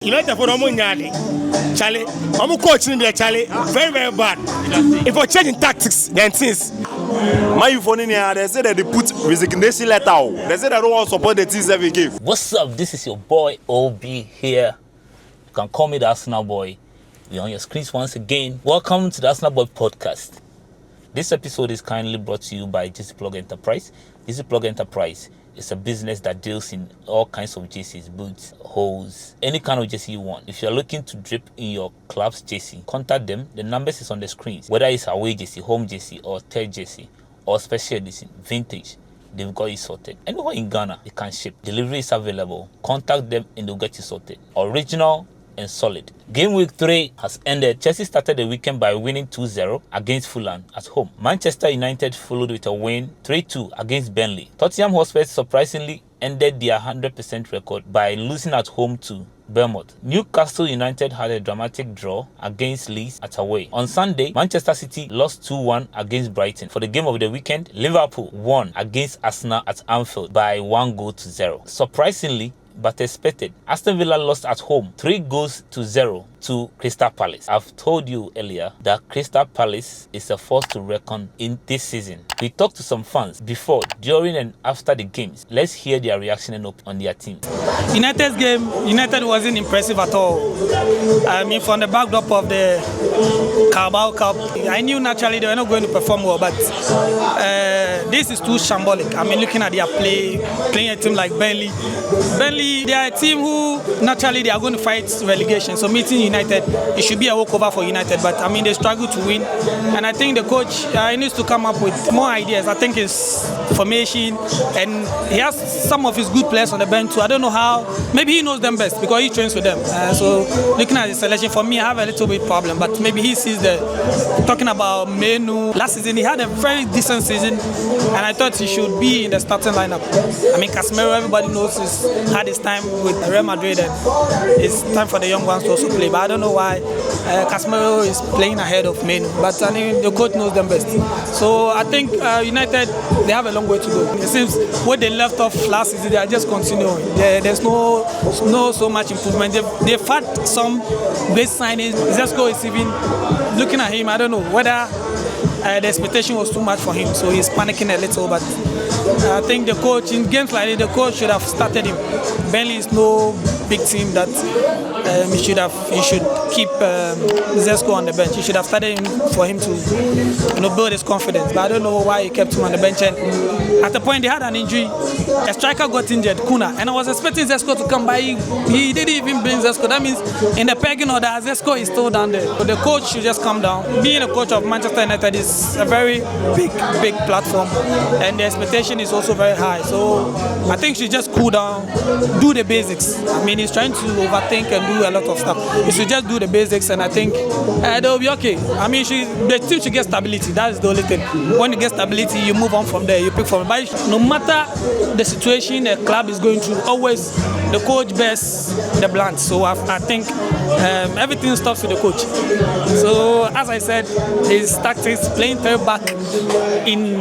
United for Charlie, I'm coaching there, Charlie. Very, very bad. If we're changing tactics, then things. My phone in here, they say that they put resignation letter out. They say they don't want to support the teams every game. What's up? This is your boy OB here. You can call me the Arsenal Boy. We're on your screens once again. Welcome to the Arsenal Boy podcast. This episode is kindly brought to you by GC Plug Enterprise. GC Plug Enterprise is a business that deals in all kinds of jerseys, boots, hose, any kind of jersey you want. If you're looking to drip in your club's jersey, contact them. The numbers is on the screens. Whether it's away jersey, home jersey, or third jersey, or special edition, vintage, they've got you sorted. Anywhere in Ghana, they can ship. Delivery is available. Contact them and they'll get you sorted. Original and solid. Game week 3 has ended. Chelsea started the weekend by winning 2-0 against Fulham at home. Manchester United followed with a win 3-2 against Burnley. Tottenham Hotspur surprisingly ended their 100% record by losing at home to Bournemouth. Newcastle United had a dramatic draw against Leeds at away. On Sunday, Manchester City lost 2-1 against Brighton. For the game of the weekend, Liverpool won against Arsenal at Anfield by 1-0. Surprisingly, but expected, Aston Villa lost at home 3-0 to Crystal Palace. I've told you earlier that Crystal Palace is a force to reckon in this season. We talked to some fans before, during and after the games. Let's hear their reaction on their team. United's game, United wasn't impressive at all. I mean, from the backdrop of the Carabao Cup, I knew naturally they were not going to perform well, but this is too shambolic. I mean, looking at their playing a team like Burnley, they are a team who naturally they are going to fight relegation. So meeting United, it should be a walkover for United. But I mean, they struggle to win, and I think the coach needs to come up with more ideas. I think his formation, and he has some of his good players on the bench too. I don't know how. Maybe he knows them best because he trains with them. So looking at the selection, for me, I have a little bit problem. But maybe he sees talking about Menu. Last season, he had a very decent season, and I thought he should be in the starting lineup. I mean, Casemiro, everybody knows he's had his time with Real Madrid, and it's time for the young ones to also play. But I don't know why Casemiro is playing ahead of Menu. But I mean, the coach knows them best. So I think United, they have a long way to go. It seems what they left off last season, they are just continuing. There's no so much improvement. They've had some great signings. Zesco is even looking at him. I don't know whether the expectation was too much for him, so he's panicking a little. But I think the coach, in games like this, the coach should have started him. Burnley is no big team that he should keep Zesco on the bench. He should have started him for him to build his confidence. But I don't know why he kept him on the bench. And at the point they had an injury, a striker got injured, Kuna, and I was expecting Zesco to come by. He didn't even bring Zesco. That means in the pegging order, Zesco is still down there. So the coach should just come down. Being a coach of Manchester United is a very big platform, and the expectation is also very high. So I think he should just cool down, do the basics. I mean, he's trying to overthink and do a lot of stuff. He should just do the basics, and I think they'll be okay. I mean, the team should get stability. That is the only thing. When you get stability, you move on from there. You pick from it. But no matter the situation the club is going through, always the coach bears the blunt. So I think everything stops with the coach. So as I said, his tactics, playing third back in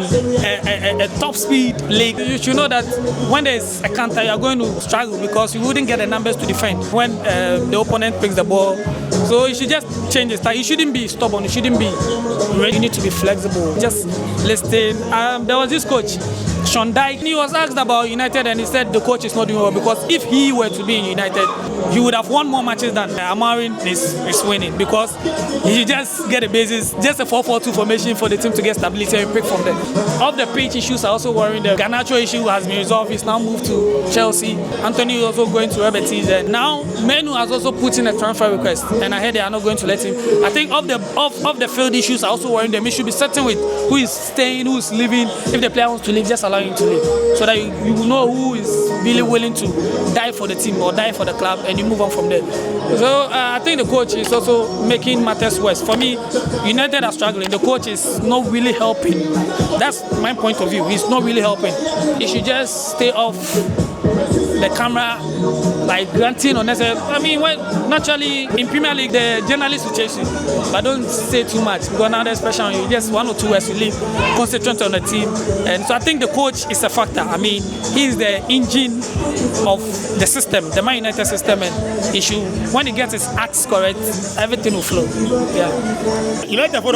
a top speed league. You should know that when there's a counter, you are going to struggle because you wouldn't get the numbers to defend when the opponent picks the ball. So you should just change his style. You shouldn't be stubborn. You shouldn't be ready. You need to be flexible. Just listen. There was this coach, Sean Dyche. He was asked about United and he said the coach is not doing well because if he were to be in United, he would have won more matches than Amarin is winning because he should just get a basis, just a 4-4-2 formation for the team to get stability and pick from there. Off the pitch issues are also worrying. The Garnacho issue has been resolved. He's now moved to Chelsea. Anthony is also going to Real Betis. And now Menu has also put in a transfer request, and I heard they are not going to let him. I think off the field issues are also worrying them. He should be certain with who is staying, who is leaving. If the player wants to leave, just allow him to leave, so that you will know who is really willing to die for the team or die for the club, and you move on from there. So I think the coach is also making matters worse. For me, United are struggling. The coach is not really helping. That's my point of view. He's not really helping. He should just stay off the camera, like granting unnecessary. I mean, naturally in Premier League the journalists will chase you, but don't say too much because now there's pressure on you. Just 1 or 2 words you leave, concentrate on the team, and so I think the coach is a factor. I mean, he's the engine of the system, the Man United system, and he should, when he gets his acts correct, everything will flow. Yeah. United for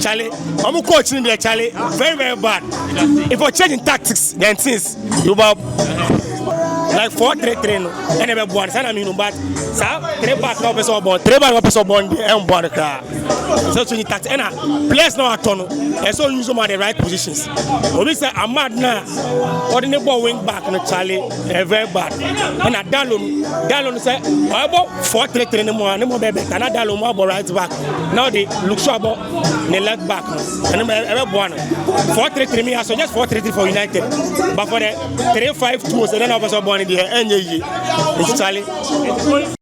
Charlie, I'm coaching there, Charlie. Very, very bad. If you're changing tactics, then things you about like 4-3-3 and every one. I mean, but 3 back no person born, 3 back no person born, and born the car. So changing tactics. And players now are turn, and so use them at the right positions. We say I'm mad now. Ordinary ball wing back no Charlie, very bad. And a Dallon say, I about 4-3-3 no more baby. And a Dallon more right back. Now they look so about the left back. And every one 4-3-3 me so just 4-3-3 for United. But for the 3-5-2, so then I was born in the end. Charlie.